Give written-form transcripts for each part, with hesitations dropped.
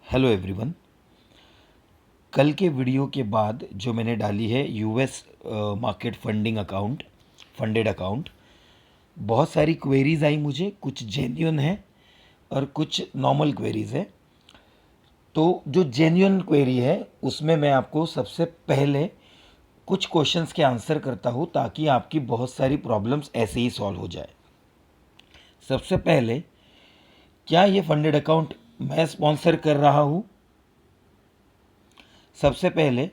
Hello everyone. कल के video के बाद जो मैंने डाली है यूएस मार्केट फंडेड अकाउंट, बहुत सारी क्वेरीज़ आई मुझे, कुछ जेन्युइन है और कुछ नॉर्मल क्वेरीज़ है। तो जो जेन्युइन क्वेरी है उसमें मैं आपको सबसे पहले कुछ क्वेश्चंस के आंसर करता हूँ ताकि आपकी बहुत सारी प्रॉब्लम्स ऐसे ही सॉल्व हो जाए। सबसे पहले, क्या ये फंडेड अकाउंट मैं स्पॉन्सर कर रहा हूँ? सबसे पहले,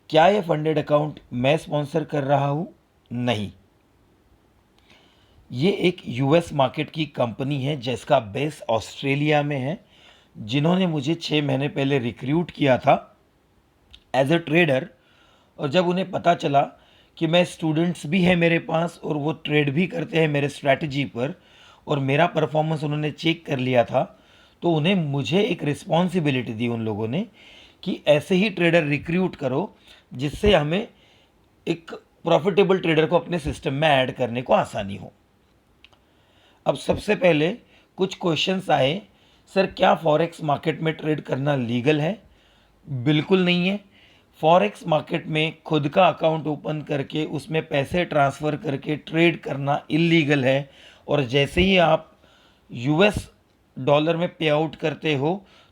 क्या ये फंडेड अकाउंट मैं स्पॉन्सर कर रहा हूं? नहीं। ये एक यूएस मार्केट की कंपनी है जिसका बेस ऑस्ट्रेलिया में है, जिन्होंने मुझे 6 महीने पहले रिक्रूट किया था एज अ ट्रेडर। और जब उन्हें पता चला कि मैं स्टूडेंट्स भी हैं मेरे पास और वो ट्रेड भी करते हैं मेरे स्ट्रैटेजी पर, और मेरा परफॉर्मेंस उन्होंने चेक कर लिया था, तो उन्हें मुझे एक रिस्पॉन्सिबिलिटी दी उन लोगों ने कि ऐसे ही ट्रेडर रिक्रूट करो जिससे हमें एक प्रॉफिटेबल ट्रेडर को अपने सिस्टम में ऐड करने को आसानी हो। अब सबसे पहले कुछ क्वेश्चंस आए, सर क्या फॉरेक्स मार्केट में ट्रेड करना लीगल है? बिल्कुल नहीं है। फॉरेक्स मार्केट में खुद का अकाउंट ओपन करके उसमें पैसे ट्रांसफ़र करके ट्रेड करना इलीगल है। और जैसे ही आप यूएस डॉलर में पे आउट करते हो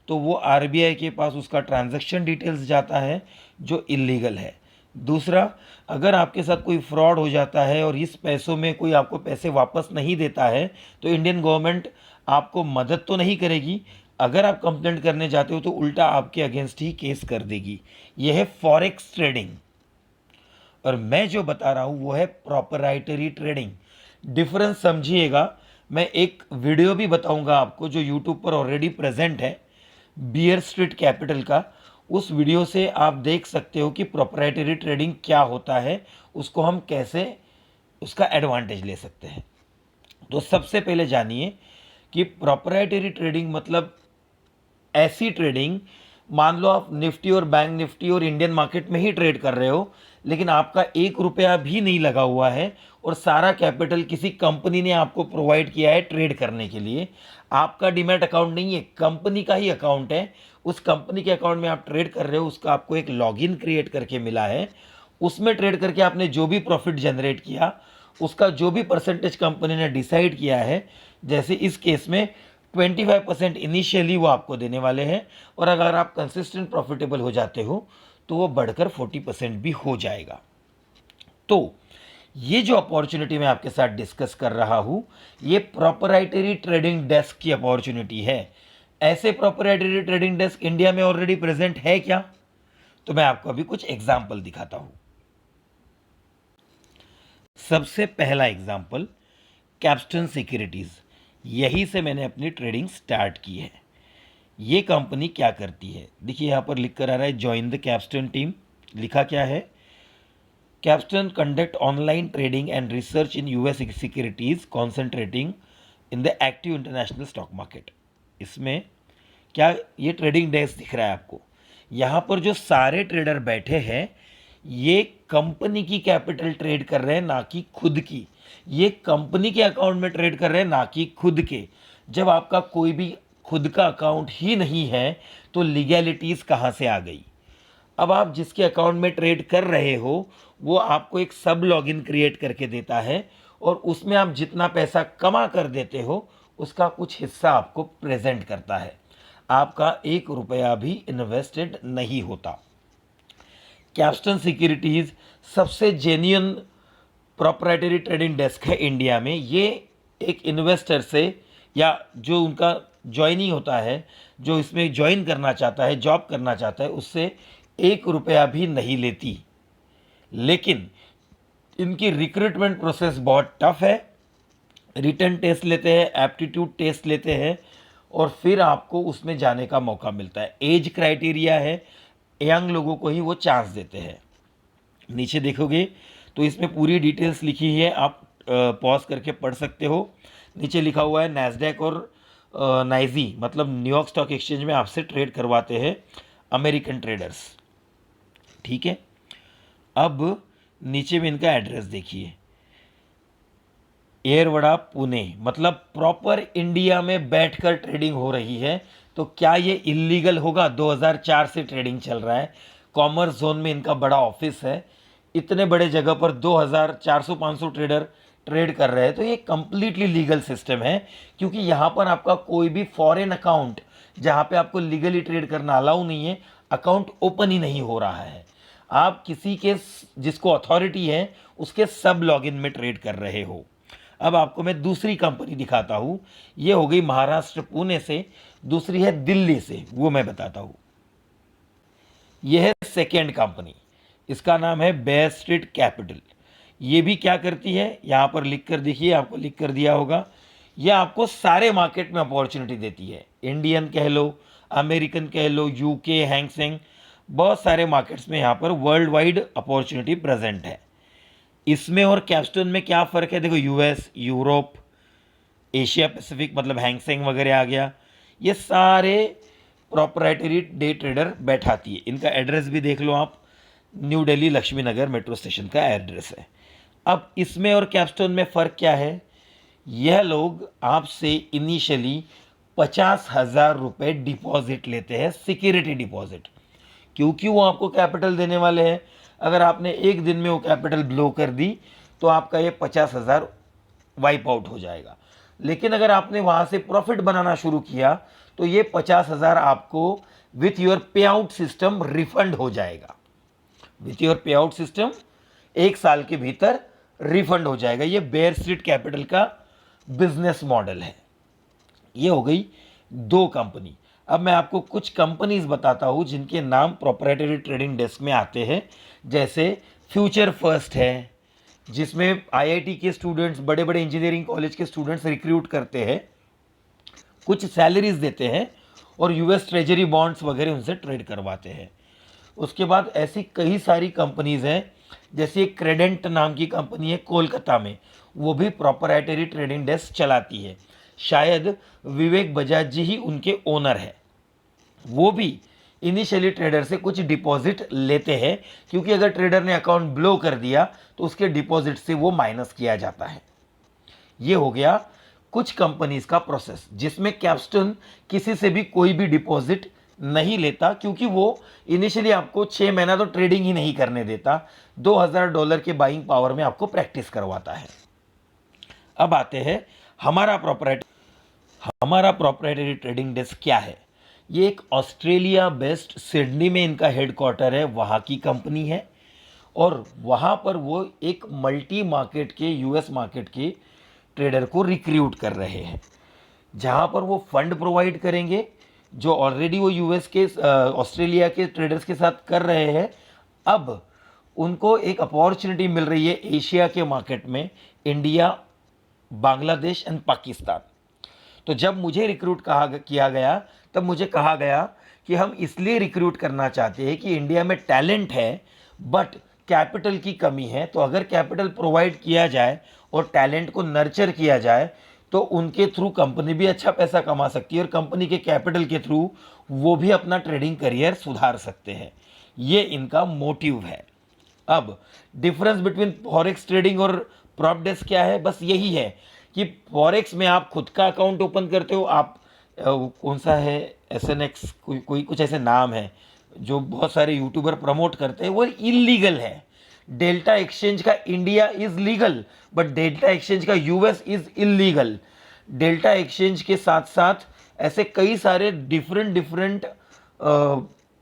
तो वो आरबीआई के पास उसका ट्रांजैक्शन डिटेल्स जाता है, जो इलीगल है। दूसरा, अगर आपके साथ कोई फ्रॉड हो जाता है और इस पैसों में कोई आपको पैसे वापस नहीं देता है तो इंडियन गवर्नमेंट आपको मदद तो नहीं करेगी, अगर आप कंप्लेंट करने जाते हो तो उल्टा आपके अगेंस्ट ही केस कर देगी। यह है फॉरेक्स ट्रेडिंग। और मैं जो बता रहा हूं वो है प्रोपराइटरी ट्रेडिंग। डिफरेंस समझिएगा। मैं एक वीडियो भी बताऊंगा आपको जो यूट्यूब पर ऑलरेडी प्रेजेंट है, बियर स्ट्रीट कैपिटल का। उस वीडियो से आप देख सकते हो कि प्रोपराइटरी ट्रेडिंग क्या होता है, उसको हम कैसे उसका एडवांटेज ले सकते हैं। तो सबसे पहले जानिए कि प्रोपराइटरी ट्रेडिंग मतलब ऐसी ट्रेडिंग, मान लो आप निफ्टी और बैंक निफ्टी और इंडियन मार्केट में ही ट्रेड कर रहे हो, लेकिन आपका 1 रुपया भी नहीं लगा हुआ है और सारा कैपिटल किसी कंपनी ने आपको प्रोवाइड किया है ट्रेड करने के लिए। आपका डीमैट अकाउंट नहीं है, कंपनी का ही अकाउंट है। उस कंपनी के अकाउंट में आप ट्रेड कर रहे हो, उसका आपको एक लॉगिन क्रिएट करके मिला है। उसमें ट्रेड करके आपने जो भी प्रॉफिट जनरेट किया उसका जो भी परसेंटेज कंपनी ने डिसाइड किया है, जैसे इस केस में 25% इनिशियली वो आपको देने वाले हैं, और अगर आप कंसिस्टेंट प्रॉफिटेबल हो जाते हो तो वो बढ़कर 40% भी हो जाएगा। तो ये जो अपॉर्चुनिटी मैं आपके साथ डिस्कस कर रहा हूं, ये प्रोपराइटरी ट्रेडिंग डेस्क की अपॉर्चुनिटी है। ऐसे प्रोपराइटरी ट्रेडिंग डेस्क इंडिया में ऑलरेडी प्रेजेंट है क्या? तो मैं आपको अभी कुछ एग्जाम्पल दिखाता हूं। सबसे पहला एग्जाम्पल, कैप्स्टन सिक्योरिटीज। यहीं से मैंने अपनी ट्रेडिंग स्टार्ट की है। ये कंपनी क्या करती है, देखिए यहाँ पर लिख कर आ रहा है ज्वाइन द कैप्स्टन टीम। लिखा क्या है? Capstan conduct online trading and research in US securities concentrating in the active international stock market. इसमें क्या ये ट्रेडिंग डेस्क दिख रहा है आपको? यहाँ पर जो सारे ट्रेडर बैठे हैं ये कंपनी की कैपिटल ट्रेड कर रहे हैं, ना कि खुद की। ये कंपनी के अकाउंट में ट्रेड कर रहे हैं, ना कि खुद के। जब आपका कोई भी खुद का अकाउंट ही नहीं है तो लीगैलिटीज कहाँ से आ गई? अब आप जिसके अकाउंट में ट्रेड कर रहे हो वो आपको एक सब लॉगिन क्रिएट करके देता है, और उसमें आप जितना पैसा कमा कर देते हो उसका कुछ हिस्सा आपको प्रेजेंट करता है। आपका 1 रुपया भी इन्वेस्टेड नहीं होता। कैप्स्टन सिक्योरिटीज सबसे जेन्युइन प्रोप्राइटरी ट्रेडिंग डेस्क है इंडिया में। ये एक इन्वेस्टर से या जो उनका ज्वाइनिंग होता है, जो इसमें ज्वाइन करना चाहता है, जॉब करना चाहता है, उससे 1 रुपया भी नहीं लेती। लेकिन इनकी रिक्रूटमेंट प्रोसेस बहुत टफ है। रिटर्न टेस्ट लेते हैं, एप्टीट्यूड टेस्ट लेते हैं, और फिर आपको उसमें जाने का मौका मिलता है। एज क्राइटेरिया है, यंग लोगों को ही वो चांस देते हैं। नीचे देखोगे तो इसमें पूरी डिटेल्स लिखी है, आप पॉज करके पढ़ सकते हो। नीचे लिखा हुआ है नैस्डैक और नाइजी, मतलब न्यूयॉर्क स्टॉक एक्सचेंज में आपसे ट्रेड करवाते हैं अमेरिकन ट्रेडर्स। ठीक है, अब नीचे में इनका एड्रेस देखिए, एयरवड़ा पुणे, मतलब प्रॉपर इंडिया में बैठकर ट्रेडिंग हो रही है। तो क्या ये इलीगल होगा? 2004 से ट्रेडिंग चल रहा है, कॉमर्स जोन में इनका बड़ा ऑफिस है, इतने बड़े जगह पर 2000 400-500 ट्रेडर ट्रेड कर रहे हैं, तो ये कंप्लीटली लीगल सिस्टम है। क्योंकि यहाँ पर आपका कोई भी फॉरेन अकाउंट जहाँ पे आपको लीगली ट्रेड करना अलाउ नहीं है, अकाउंट ओपन ही नहीं हो रहा है। आप किसी के जिसको अथॉरिटी है उसके सब लॉगिन में ट्रेड कर रहे हो। अब आपको मैं दूसरी कंपनी दिखाता हूँ। ये हो गई महाराष्ट्र पुणे से, दूसरी है दिल्ली से, वो मैं बताता हूँ। यह है सेकेंड कंपनी, इसका नाम है बेयर स्ट्रीट कैपिटल। ये भी क्या करती है, यहाँ पर लिख कर देखिए, आपको लिख कर दिया होगा। यह आपको सारे मार्केट में अपॉर्चुनिटी देती है, इंडियन कह लो, अमेरिकन कह लो, यूके, हैंगसेंग, बहुत सारे मार्केट्स में यहाँ पर वर्ल्ड वाइड अपॉर्चुनिटी प्रेजेंट है। इसमें और कैप्स्टोन में क्या फ़र्क है? देखो, यूएस, यूरोप, एशिया पैसिफिक मतलब हैंगसेंग वगैरह आ गया, ये सारे प्रोप्राइटरी डे ट्रेडर बैठाती है। इनका एड्रेस भी देख लो आप, न्यू दिल्ली लक्ष्मी नगर मेट्रो स्टेशन का एड्रेस है। अब इसमें और कैप्स्टोन में फ़र्क क्या है? यह लोग आपसे इनिशियली 50,000 रुपये डिपॉजिट लेते हैं, सिक्योरिटी डिपॉजिट। क्योंकि वो आपको कैपिटल देने वाले हैं। अगर आपने एक दिन में वो कैपिटल ब्लो कर दी तो आपका ये 50,000 वाइप आउट हो जाएगा। लेकिन अगर आपने वहाँ से प्रॉफिट बनाना शुरू किया तो ये 50,000 आपको विथ योर पे आउट सिस्टम रिफंड हो जाएगा। विथ योर पे आउट सिस्टम 1 साल के भीतर रिफंड हो जाएगा। ये बेयर स्ट्रीट कैपिटल का बिजनेस मॉडल है। ये हो गई 2 कंपनी। अब मैं आपको कुछ कंपनीज बताता हूँ जिनके नाम प्रोप्राइटरी ट्रेडिंग डेस्क में आते हैं। जैसे फ्यूचर फर्स्ट है, जिसमें आईआईटी के स्टूडेंट्स, बड़े बड़े इंजीनियरिंग कॉलेज के स्टूडेंट्स रिक्रूट करते हैं, कुछ सैलरीज देते हैं और यूएस ट्रेजरी बॉन्ड्स वगैरह उनसे ट्रेड करवाते हैं। उसके बाद ऐसी कई सारी कंपनीज हैं, जैसे एक क्रेडेंट नाम की कंपनी है कोलकाता में, वो भी प्रोप्राइटरी ट्रेडिंग डेस्क चलाती है। शायद विवेक बजाज जी ही उनके ओनर है। वो भी इनिशियली ट्रेडर से कुछ डिपॉजिट लेते हैं, क्योंकि अगर ट्रेडर ने अकाउंट ब्लो कर दिया तो उसके डिपॉजिट से वो माइनस किया जाता है। ये हो गया कुछ कंपनीज का प्रोसेस, जिसमें कैप्स्टोन किसी से भी कोई भी डिपॉजिट नहीं लेता, क्योंकि वो इनिशियली आपको 6 महीना तो ट्रेडिंग ही नहीं करने देता, $2,000 के बाइंग पावर में आपको प्रैक्टिस करवाता है। अब आते हैं हमारा प्रोप्राइटरी ट्रेडिंग डेस्क क्या है। ये एक ऑस्ट्रेलिया बेस्ड सिडनी में इनका हेडक्वार्टर है, वहाँ की कंपनी है। और वहाँ पर वो एक मल्टी मार्केट के, यूएस मार्केट के ट्रेडर को रिक्रूट कर रहे हैं, जहाँ पर वो फंड प्रोवाइड करेंगे जो ऑलरेडी वो यूएस के, ऑस्ट्रेलिया के ट्रेडर्स के साथ कर रहे हैं। अब उनको एक अपॉर्चुनिटी मिल रही है एशिया के मार्केट में, इंडिया, बांग्लादेश एंड पाकिस्तान। तो जब मुझे रिक्रूट किया गया, तब मुझे कहा गया कि हम इसलिए रिक्रूट करना चाहते हैं कि इंडिया में टैलेंट है बट कैपिटल की कमी है। तो अगर कैपिटल प्रोवाइड किया जाए और टैलेंट को नर्चर किया जाए तो उनके थ्रू कंपनी भी अच्छा पैसा कमा सकती है और कंपनी के कैपिटल के थ्रू वो भी अपना ट्रेडिंग करियर सुधार सकते हैं। ये इनका मोटिव है। अब डिफरेंस बिटवीन फॉरेक्स ट्रेडिंग और प्रॉप डेस्क क्या है? बस यही है कि फॉरेक्स में आप खुद का अकाउंट ओपन करते हो। आप कौन सा है, SNX, कोई कुछ ऐसे नाम है जो बहुत सारे यूट्यूबर प्रमोट करते हैं, वो इलीगल है। डेल्टा एक्सचेंज का India is legal but delta exchange का US is illegal. Delta exchange के साथ साथ ऐसे कई सारे डिफरेंट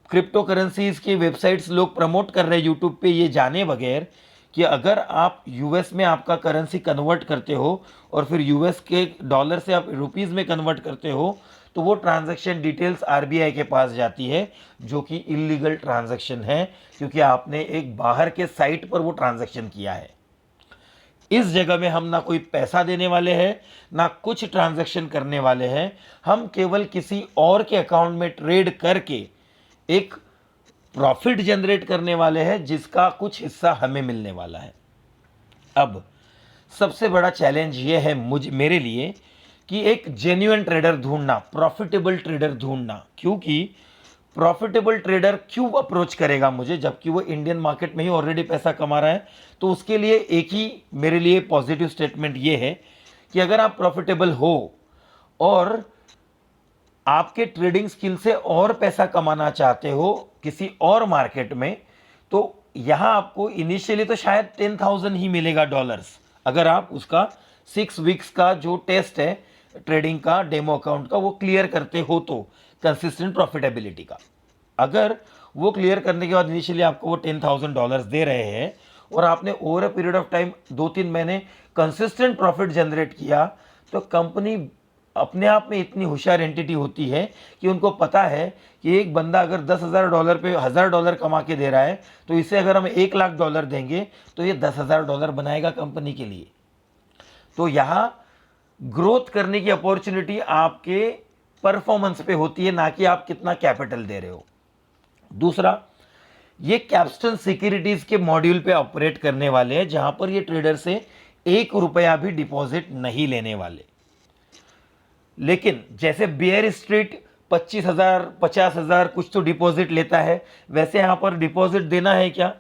क्रिप्टो करेंसीज के वेबसाइट्स लोग प्रमोट कर रहे हैं यूट्यूब पे, ये जाने बगैर कि अगर आप यूएस में आपका करेंसी कन्वर्ट करते हो और फिर यूएस के डॉलर से आप रुपीस में कन्वर्ट करते हो तो वो ट्रांजैक्शन डिटेल्स आरबीआई के पास जाती है, जो कि इलीगल ट्रांजैक्शन है, क्योंकि आपने एक बाहर के साइट पर वो ट्रांजैक्शन किया है। इस जगह में हम ना कोई पैसा देने वाले हैं ना कुछ ट्रांजैक्शन करने वाले हैं। हम केवल किसी और के अकाउंट में ट्रेड करके एक प्रॉफिट जनरेट करने वाले हैं, जिसका कुछ हिस्सा हमें मिलने वाला है। अब सबसे बड़ा चैलेंज ये है मेरे लिए कि एक जेन्युइन ट्रेडर ढूंढना, प्रॉफिटेबल ट्रेडर ढूंढना। क्योंकि प्रॉफिटेबल ट्रेडर क्यों अप्रोच करेगा मुझे, जबकि वो इंडियन मार्केट में ही ऑलरेडी पैसा कमा रहा है? तो उसके लिए एक ही मेरे लिए पॉजिटिव स्टेटमेंट ये है कि अगर आप प्रॉफिटेबल हो और आपके ट्रेडिंग स्किल से और पैसा कमाना चाहते हो किसी और मार्केट में, तो यहाँ आपको इनिशियली तो शायद 10,000 ही मिलेगा डॉलर्स, अगर आप उसका 6 वीक्स का जो टेस्ट है ट्रेडिंग का, डेमो अकाउंट का, वो क्लियर करते हो तो, कंसिस्टेंट प्रॉफिटेबिलिटी का। अगर वो क्लियर करने के बाद इनिशियली आपको वो $10,000 दे रहे हैं और आपने over a period of time 2-3 महीने कंसिस्टेंट प्रॉफिट जनरेट किया, तो कंपनी अपने आप में इतनी होशियार एंटिटी होती है कि उनको पता है कि एक बंदा अगर $10,000 पे $1,000 कमा के दे रहा है, तो इसे अगर हम $1,00,000 देंगे तो ये $10,000 बनाएगा कंपनी के लिए। तो यहाँ ग्रोथ करने की अपॉर्चुनिटी आपके परफॉर्मेंस पे होती है, ना कि आप कितना कैपिटल दे रहे हो। दूसरा, ये कैपिटल सिक्योरिटीज के मॉड्यूल पे ऑपरेट करने वाले हैं, जहां पर ये ट्रेडर से ₹1 भी डिपॉजिट नहीं लेने वाले। लेकिन जैसे बियर स्ट्रीट 25,000 50,000 कुछ तो डिपॉजिट लेता है, वैसे यहां पर डिपॉजिट देना है क्या?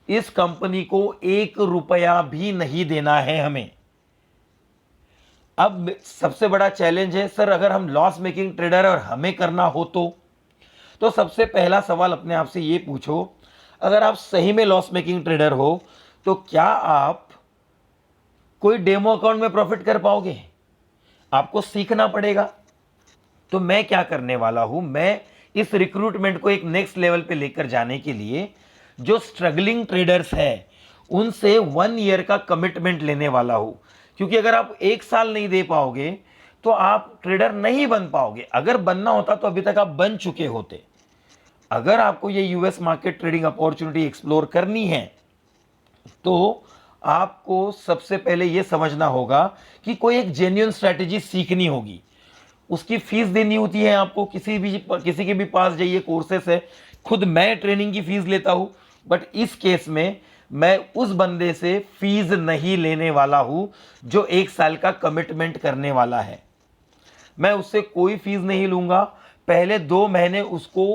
इस कंपनी को ₹1 भी नहीं देना है हमें। अब सबसे बड़ा चैलेंज है, सर अगर हम लॉस मेकिंग ट्रेडर और हमें करना हो तो सबसे पहला सवाल अपने आप से ये पूछो, अगर आप सही में लॉस मेकिंग ट्रेडर हो तो क्या आप कोई डेमो अकाउंट में प्रॉफिट कर पाओगे? आपको सीखना पड़ेगा। तो मैं क्या करने वाला हूं, मैं इस रिक्रूटमेंट को एक नेक्स्ट लेवल पे लेकर जाने के लिए जो स्ट्रगलिंग ट्रेडर्स हैं उनसे 1 ईयर का कमिटमेंट लेने वाला हूं। क्योंकि अगर आप 1 साल नहीं दे पाओगे तो आप ट्रेडर नहीं बन पाओगे। अगर बनना होता तो अभी तक आप बन चुके होते। अगर आपको ये US market trading opportunity explore करनी है तो आपको सबसे पहले ये समझना होगा कि कोई एक जेन्युइन स्ट्रैटेजी सीखनी होगी। उसकी फीस देनी होती है आपको, किसी के भी पास जाइए, कोर्सेस है। खुद मैं ट्रेनिंग की फीस लेता हूं, बट इस केस में मैं उस बंदे से फीस नहीं लेने वाला हूं जो 1 साल का कमिटमेंट करने वाला है। मैं उससे कोई फीस नहीं लूंगा। पहले 2 महीने उसको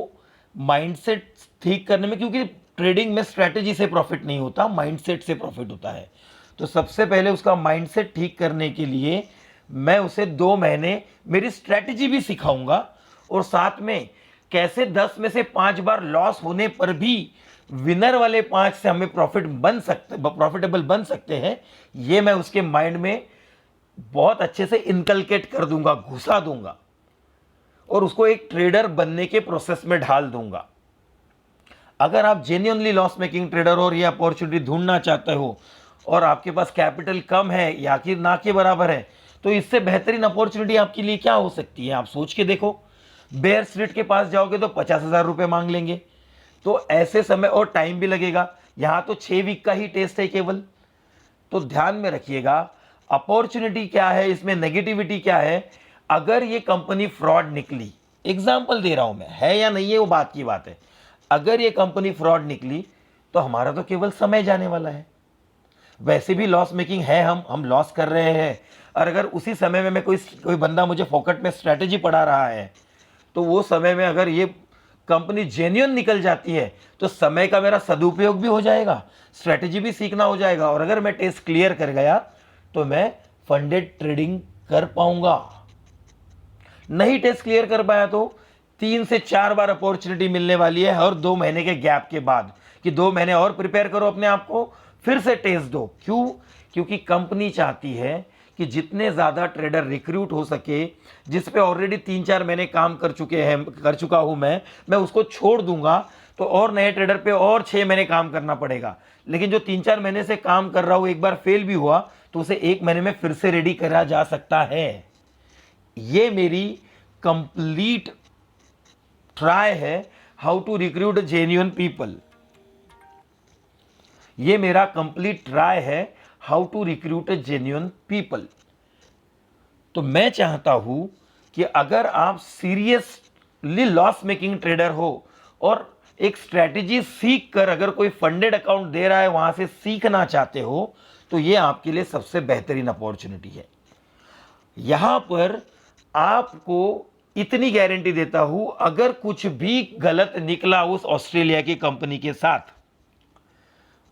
माइंडसेट ठीक करने में, क्योंकि ट्रेडिंग में स्ट्रैटेजी से प्रॉफिट नहीं होता, माइंडसेट से प्रॉफिट होता है। तो सबसे पहले उसका माइंडसेट ठीक करने के लिए मैं उसे 2 महीने मेरी स्ट्रैटेजी भी सिखाऊंगा और साथ में कैसे 10 में से 5 बार लॉस होने पर भी विनर वाले 5 से हमें प्रॉफिटेबल बन सकते हैं, ये मैं उसके माइंड में बहुत अच्छे से इनकलकेट कर दूंगा, घुसा दूंगा और उसको एक ट्रेडर बनने के प्रोसेस में ढाल दूंगा। अगर आप जेन्युइनली लॉस मेकिंग ट्रेडर और ये अपॉर्चुनिटी ढूंढना चाहते हो और आपके पास कैपिटल कम है या कि ना के बराबर है, तो इससे बेहतरीन अपॉर्चुनिटी आपके लिए क्या हो सकती है? आप सोच के देखो। बेयर स्ट्रीट के पास जाओगे तो 50,000 रुपये मांग लेंगे। तो ऐसे समय और टाइम भी लगेगा। यहाँ तो 6 वीक का ही टेस्ट है केवल। तो ध्यान में रखिएगा अपॉर्चुनिटी क्या है, इसमें नेगेटिविटी क्या है। अगर ये कंपनी फ्रॉड निकली, एग्जाम्पल दे रहा हूं मैं, है या नहीं है वो बात की बात है। अगर ये कंपनी फ्रॉड निकली तो हमारा तो केवल समय जाने वाला है। वैसे भी लॉस मेकिंग है, हम लॉस कर रहे हैं। और अगर उसी समय में मैं कोई बंदा मुझे फोकट में स्ट्रैटेजी पढ़ा रहा है, तो वो समय में अगर ये कंपनी जेन्युइन निकल जाती है तो समय का मेरा सदुपयोग भी हो जाएगा, स्ट्रैटेजी भी सीखना हो जाएगा। और अगर मैं टेस्ट क्लियर कर गया तो मैं फंडेड ट्रेडिंग कर पाऊंगा। नहीं टेस्ट क्लियर कर पाया तो 3 से 4 बार अपॉर्चुनिटी मिलने वाली है हर 2 महीने के गैप के बाद, कि 2 महीने और प्रिपेयर करो अपने आप को, फिर से टेस्ट दो। क्यों? क्योंकि कंपनी चाहती है कि जितने ज़्यादा ट्रेडर रिक्रूट हो सके, जिस पे ऑलरेडी 3-4 महीने काम कर चुका हूं मैं उसको छोड़ दूंगा तो और नए ट्रेडर पे और 6 महीने काम करना पड़ेगा। लेकिन जो 3-4 महीने से काम कर रहा हूं, एक बार फेल भी हुआ तो उसे 1 महीने में फिर से रेडी करा जा सकता है। ये मेरी कंप्लीट ट्राई है how to recruit genuine people. ये मेरा कंप्लीट ट्राई है how to recruit genuine people. तो मैं चाहता हूं कि अगर आप सीरियसली लॉस मेकिंग ट्रेडर हो और एक स्ट्रैटेजी सीख कर अगर कोई फंडेड अकाउंट दे रहा है वहां से सीखना चाहते हो, तो ये आपके लिए सबसे बेहतरीन अपॉर्चुनिटी है। यहां पर आपको इतनी गारंटी देता हूं, अगर कुछ भी गलत निकला उस ऑस्ट्रेलिया की कंपनी के साथ,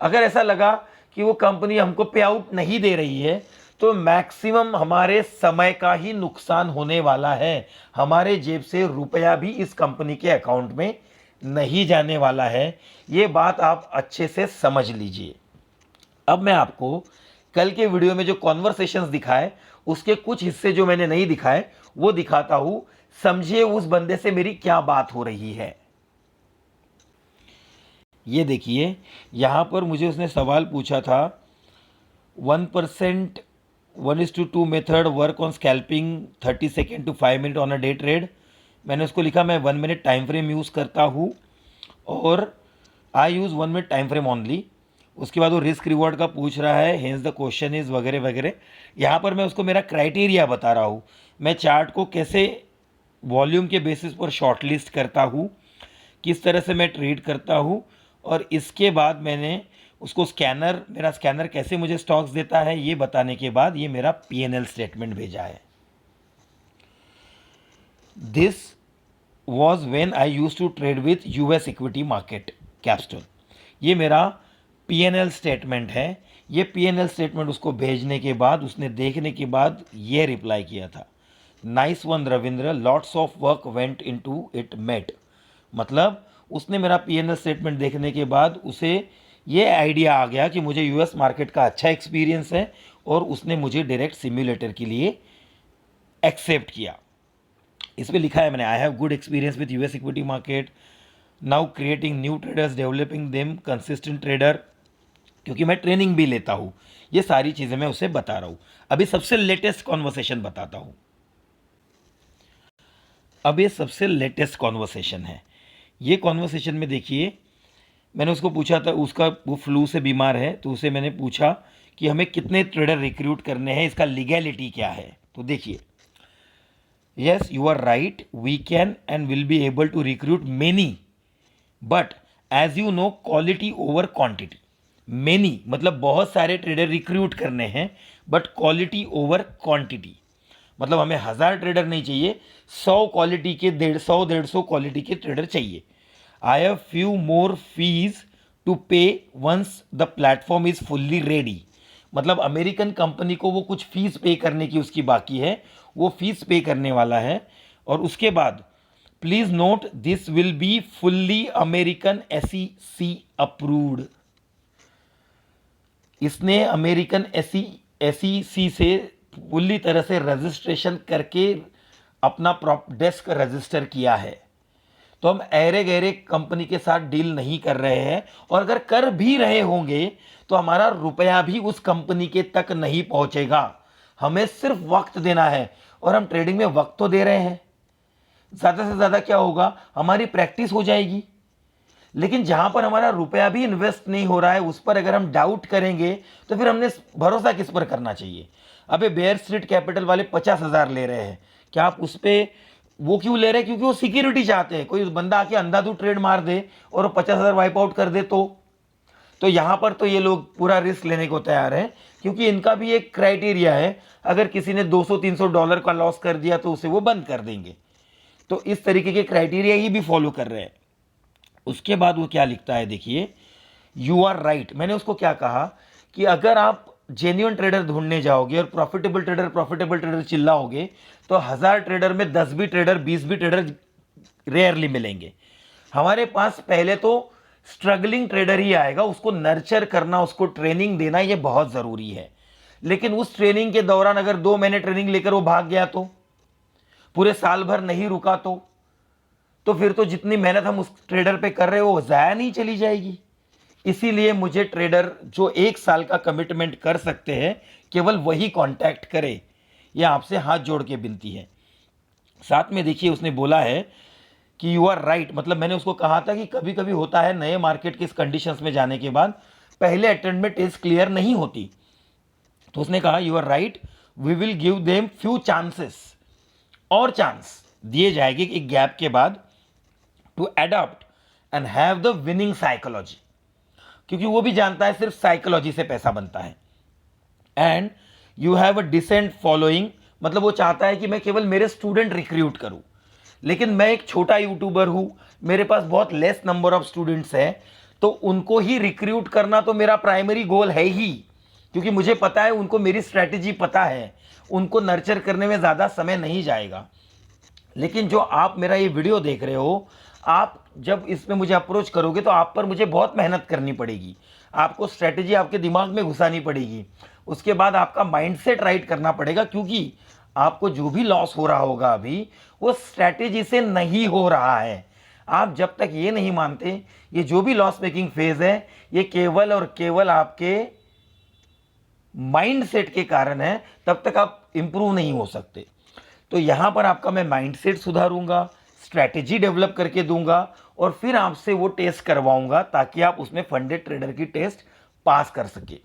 अगर ऐसा लगा कि वो कंपनी हमको पे आउट नहीं दे रही है, तो मैक्सिमम हमारे समय का ही नुकसान होने वाला है। हमारे जेब से रुपया भी इस कंपनी के अकाउंट में नहीं जाने वाला है। ये बात आप अच्छे से समझ लीजिए। अब मैं आपको कल के वीडियो में जो कॉन्वर्सेशंस दिखाए उसके कुछ हिस्से जो मैंने नहीं दिखाए वो दिखाता हूं। समझिए उस बंदे से मेरी क्या बात हो रही है। ये देखिए, यहां पर मुझे उसने सवाल पूछा था 1% 1:2 method work on scalping 30 second to 5 minute on a day trade. मैंने उसको लिखा मैं 1 मिनट टाइम फ्रेम यूज़ करता हूँ और I use 1 minute time frame only. उसके बाद वो रिस्क रिवॉर्ड का पूछ रहा है, हेंस द क्वेश्चन इज़ वगैरह वगैरह। यहाँ पर मैं उसको मेरा क्राइटेरिया बता रहा हूँ, मैं चार्ट को कैसे वॉल्यूम के बेसिस पर शॉर्टलिस्ट करता हूँ, किस तरह से मैं ट्रेड करता हूँ, और इसके बाद मैंने उसको मेरा स्कैनर कैसे मुझे स्टॉक्स देता है ये बताने के बाद ये मेरा P&L स्टेटमेंट भेजा है। This was when I used to trade with US equity market capstone. ये मेरा P&L स्टेटमेंट है। ये P&L स्टेटमेंट उसको भेजने के बाद उसने देखने के बाद ये रिप्लाई किया था, nice one Ravindra, lots of work went into it mate. मतलब उसने मेरा P&L स्टेटमेंट देखने के बाद उसे ये आइडिया आ गया कि मुझे US मार्केट का अच्छा एक्सपीरियंस है और उसने मुझे डायरेक्ट सिम्युलेटर के लिए एक्सेप्ट किया। इस पर लिखा है मैंने, I have good experience with US equity market, now creating new traders, developing them, consistent trader, क्योंकि मैं ट्रेनिंग भी लेता हूँ। ये सारी चीज़ें मैं उसे बता रहा हूँ। अभी सबसे लेटेस्ट कॉन्वर्सेशन बताता हूँ। अब ये सबसे लेटेस्ट कॉन्वर्सेशन है। ये कॉन्वर्सेशन में देखिए, मैंने उसको पूछा था, उसका वो फ्लू से बीमार है, तो उसे मैंने पूछा कि हमें कितने ट्रेडर रिक्रूट करने हैं, इसका लीगैलिटी क्या है। तो देखिए, yes you are right, we can and will be able to recruit many, but as you know quality over quantity. Many मतलब बहुत सारे ट्रेडर रिक्रूट करने हैं, बट क्वालिटी ओवर क्वांटिटी। मतलब हमें 1000 ट्रेडर नहीं चाहिए, 100 क्वालिटी के 150 क्वालिटी के ट्रेडर चाहिए। I have few more fees to pay once the platform is fully ready. मतलब अमेरिकन कंपनी को वो कुछ फीस पे करने की उसकी बाकी है, वो फीस पे करने वाला है। और उसके बाद please note this will be fully American SEC approved. इसने अमेरिकन SEC से पूरी तरह से रजिस्ट्रेशन करके अपना डेस्क रजिस्टर किया है। तो हम ऐरे गहरे कंपनी के साथ डील नहीं कर रहे हैं, और अगर कर भी रहे होंगे तो हमारा रुपया भी उस कंपनी के तक नहीं पहुंचेगा। हमें सिर्फ वक्त देना है, और हम ट्रेडिंग में वक्त तो दे रहे हैं। ज़्यादा से ज़्यादा क्या होगा, हमारी प्रैक्टिस हो जाएगी। लेकिन जहां पर हमारा रुपया भी इन्वेस्ट नहीं हो रहा है उस पर अगर हम डाउट करेंगे तो फिर हमने भरोसा किस पर करना चाहिए। अबे बेयर स्ट्रीट कैपिटल वाले 50,000 ले रहे हैं, क्या आप उस पर वो क्यों ले रहे हैं? क्योंकि वो सिक्योरिटी चाहते हैं। कोई बंदा आके अंधाधुंध ट्रेड मार दे और वो 50,000 वाइप आउट कर दे तो यहां पर तो ये लोग पूरा रिस्क लेने को तैयार हैं, क्योंकि इनका भी एक क्राइटेरिया है, अगर किसी ने $200-300 का लॉस कर दिया तो उसे वो बंद कर देंगे। तो इस तरीके के क्राइटेरिया ही भी फॉलो कर रहे हैं। उसके बाद वो क्या लिखता है, देखिए, यू आर राइट। मैंने उसको क्या कहा कि अगर आप जेन्युइन ट्रेडर ढूंढने जाओगे और प्रॉफिटेबल ट्रेडर चिल्लाओगे तो 1000 ट्रेडर में 10 भी ट्रेडर 20 भी ट्रेडर रेयरली मिलेंगे। हमारे पास पहले तो स्ट्रगलिंग ट्रेडर ही आएगा, उसको नर्चर करना, उसको ट्रेनिंग देना, ये बहुत ज़रूरी है। लेकिन उस ट्रेनिंग के दौरान अगर 2 महीने ट्रेनिंग लेकर वो भाग गया तो, पूरे साल भर नहीं रुका तो फिर तो जितनी मेहनत हम उस ट्रेडर पे कर रहे हो वो ज़ाया नहीं चली जाएगी। इसीलिए मुझे ट्रेडर जो 1 साल का कमिटमेंट कर सकते हैं केवल वही कांटेक्ट करे। यह आपसे हाथ जोड़ के विनती है। साथ में देखिए उसने बोला है कि यू आर राइट। मतलब मैंने उसको कहा था कि कभी कभी होता है नए मार्केट के इस कंडीशंस में जाने के बाद पहले अटेम्प्ट में टेस्ट क्लियर नहीं होती, तो उसने कहा you are right, we will give them few chances, और चांस दिए जाएंगे एक गैप के बाद, to adopt and have the winning psychology, क्योंकि वो भी जानता है सिर्फ साइकोलॉजी से पैसा बनता है। And you have a decent following, मतलब वो चाहता है कि मैं केवल मेरे स्टूडेंट रिक्रूट करूं, लेकिन मैं एक छोटा यूट्यूबर हूं, मेरे पास बहुत लेस नंबर ऑफ स्टूडेंट्स हैं, तो उनको ही रिक्रूट करना तो मेरा प्राइमरी गोल है ही। क्योंकि मुझे पता है उनको मेरी स्ट्रैटेजी पता है, उनको नर्चर करने में ज़्यादा समय नहीं जाएगा। लेकिन जो आप मेरा ये वीडियो देख रहे हो, आप जब इसमें मुझे अप्रोच करोगे तो आप पर मुझे बहुत मेहनत करनी पड़ेगी, आपको स्ट्रैटेजी आपके दिमाग में घुसानी पड़ेगी, उसके बाद आपका माइंडसेट राइट करना पड़ेगा, क्योंकि आपको जो भी लॉस हो रहा होगा अभी वो स्ट्रैटेजी से नहीं हो रहा है। आप जब तक ये नहीं मानते ये जो भी लॉस मेकिंग फेज है ये केवल और केवल आपके माइंडसेट के कारण है, तब तक आप इंप्रूव नहीं हो सकते। तो यहां पर आपका मैं माइंडसेट सुधारूंगा, स्ट्रैटेजी डेवलप करके दूंगा और फिर आपसे वो टेस्ट करवाऊंगा ताकि आप उसमें फंडेड ट्रेडर की टेस्ट पास कर सके।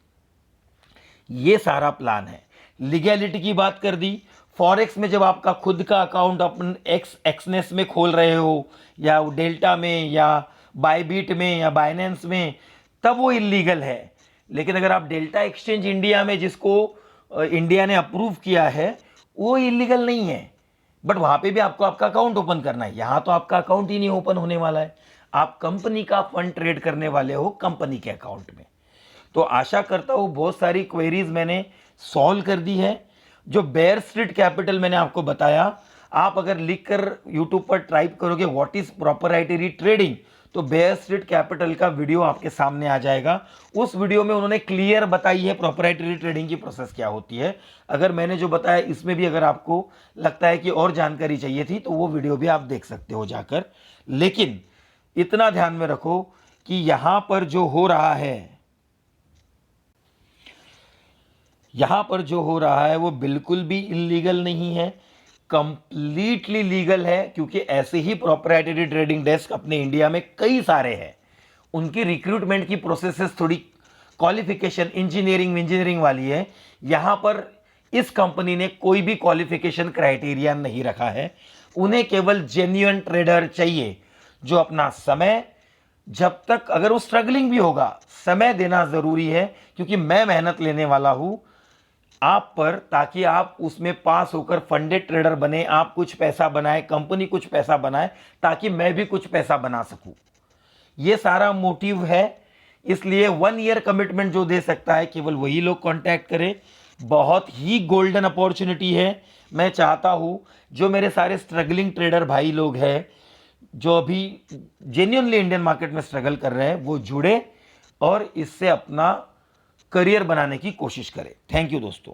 ये सारा प्लान है। लीगैलिटी की बात कर दी। फॉरेक्स में जब आपका खुद का अकाउंट अपन एक्सनेस में खोल रहे हो या डेल्टा में या बायबीट में या बाइनेंस में, तब वो इलीगल है। लेकिन अगर आप डेल्टा एक्सचेंज इंडिया में, जिसको इंडिया ने अप्रूव किया है, वो इलीगल नहीं है, बट वहां पे भी आपको आपका अकाउंट ओपन करना है। यहां तो आपका अकाउंट ही नहीं ओपन होने वाला है, आप कंपनी का फंड ट्रेड करने वाले हो कंपनी के अकाउंट में। तो आशा करता हूं बहुत सारी क्वेरीज मैंने सॉल्व कर दी है। जो बेयर स्ट्रीट कैपिटल मैंने आपको बताया, आप अगर लिखकर यूट्यूब पर टाइप करोगे व्हाट इज प्रोप्राइटरी ट्रेडिंग, तो बेयर स्ट्रीट कैपिटल का वीडियो आपके सामने आ जाएगा। उस वीडियो में उन्होंने क्लियर बताई है प्रोप्राइटरी ट्रेडिंग की प्रोसेस क्या होती है। अगर मैंने जो बताया इसमें भी अगर आपको लगता है कि और जानकारी चाहिए थी तो वो वीडियो भी आप देख सकते हो जाकर। लेकिन इतना ध्यान में रखो कि यहां पर जो हो रहा है, यहां पर जो हो रहा है वो बिल्कुल भी इलीगल नहीं है, कंप्लीटली लीगल है। क्योंकि ऐसे ही प्रोप्राइटरी ट्रेडिंग डेस्क अपने इंडिया में कई सारे हैं। उनकी रिक्रूटमेंट की प्रोसेसेस थोड़ी क्वालिफिकेशन इंजीनियरिंग वाली है। यहां पर इस कंपनी ने कोई भी क्वालिफिकेशन क्राइटेरिया नहीं रखा है। उन्हें केवल जेन्युइन ट्रेडर चाहिए जो अपना समय, जब तक अगर वो स्ट्रगलिंग भी होगा, समय देना जरूरी है। क्योंकि मैं मेहनत लेने वाला हूं आप पर, ताकि आप उसमें पास होकर फंडेड ट्रेडर बने, आप कुछ पैसा बनाए, कंपनी कुछ पैसा बनाए, ताकि मैं भी कुछ पैसा बना सकूं। ये सारा मोटिव है। इसलिए 1 ईयर कमिटमेंट जो दे सकता है केवल वही लोग कांटेक्ट करें। बहुत ही गोल्डन अपॉर्चुनिटी है। मैं चाहता हूं जो मेरे सारे स्ट्रगलिंग ट्रेडर भाई लोग हैं, जो अभी जेन्युइनली इंडियन मार्केट में स्ट्रगल कर रहे हैं, वो जुड़े और इससे अपना करियर बनाने की कोशिश करें। थैंक यू दोस्तों।